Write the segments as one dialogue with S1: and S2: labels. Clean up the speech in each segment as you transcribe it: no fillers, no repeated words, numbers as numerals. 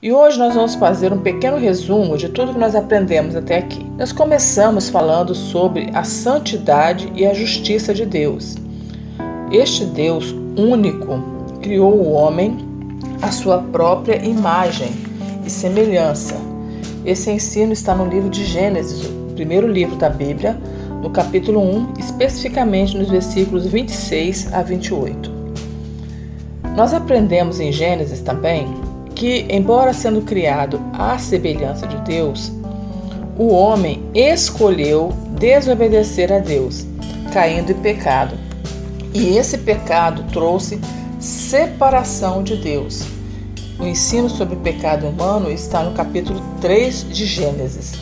S1: E hoje nós vamos fazer um pequeno resumo de tudo que nós aprendemos até aqui. Nós começamos falando sobre a santidade e a justiça de Deus. Este Deus único criou o homem à sua própria imagem e semelhança. Esse ensino está no livro de Gênesis, o primeiro livro da Bíblia, no capítulo 1, especificamente nos versículos 26 a 28. Nós aprendemos em Gênesis também que, embora sendo criado à semelhança de Deus, o homem escolheu desobedecer a Deus, caindo em pecado. E esse pecado trouxe separação de Deus. O ensino sobre o pecado humano está no capítulo 3 de Gênesis.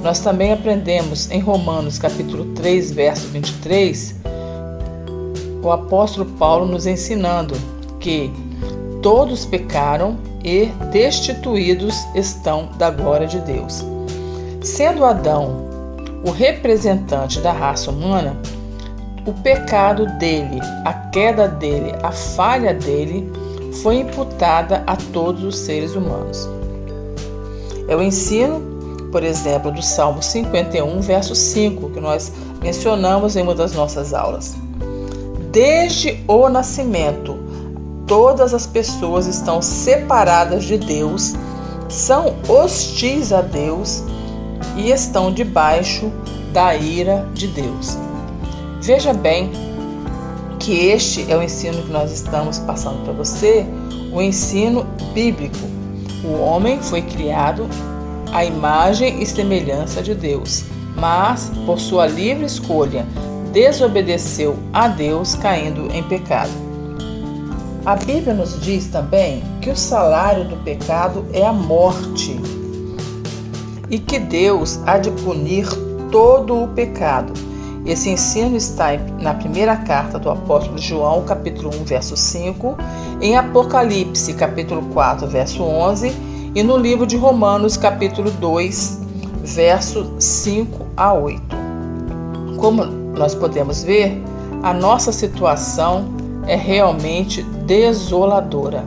S1: Nós também aprendemos em Romanos capítulo 3, verso 23, o apóstolo Paulo nos ensinando que todos pecaram e destituídos estão da glória de Deus. Sendo Adão o representante da raça humana, o pecado dele, a queda dele, a falha dele foi imputada a todos os seres humanos. É o ensino, por exemplo, do Salmo 51, verso 5, que nós mencionamos em uma das nossas aulas. Desde o nascimento, todas as pessoas estão separadas de Deus, são hostis a Deus e estão debaixo da ira de Deus. Veja bem que este é o ensino que nós estamos passando para você, o ensino bíblico. O homem foi criado à imagem e semelhança de Deus, mas por sua livre escolha desobedeceu a Deus, caindo em pecado. A Bíblia nos diz também que o salário do pecado é a morte e que Deus há de punir todo o pecado. Esse ensino está na primeira carta do apóstolo João, capítulo 1, verso 5, em Apocalipse, capítulo 4, verso 11, e no livro de Romanos, capítulo 2, verso 5 a 8. Como nós podemos ver, a nossa situação é realmente desoladora.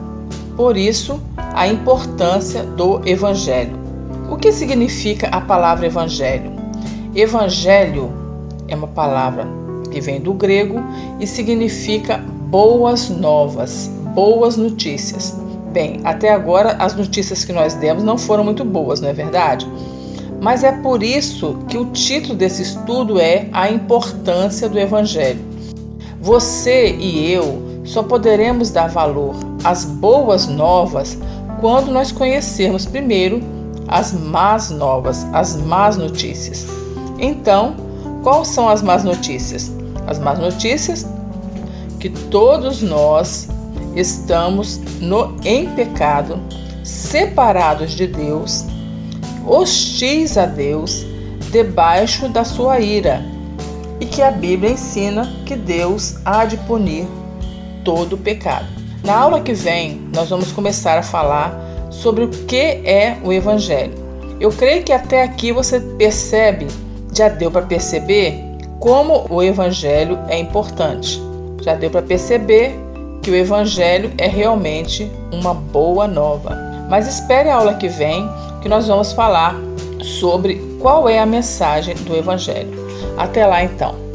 S1: Por isso, a importância do Evangelho. O que significa a palavra Evangelho? Evangelho é uma palavra que vem do grego e significa boas novas, boas notícias. Bem, até agora as notícias que nós demos não foram muito boas, não é verdade? Mas é por isso que o título desse estudo é A Importância do Evangelho. Você e eu só poderemos dar valor às boas novas quando nós conhecermos primeiro as más novas, as más notícias. Então, quais são as más notícias? As más notícias que todos nós estamos em pecado, separados de Deus, hostis a Deus, debaixo da sua ira, e que a Bíblia ensina que Deus há de punir todo o pecado. Na aula que vem, nós vamos começar a falar sobre o que é o Evangelho. Eu creio que até aqui você percebe, já deu para perceber como o Evangelho é importante. Já deu para perceber que o Evangelho é realmente uma boa nova. Mas espere a aula que vem, que nós vamos falar sobre qual é a mensagem do Evangelho. Até lá então.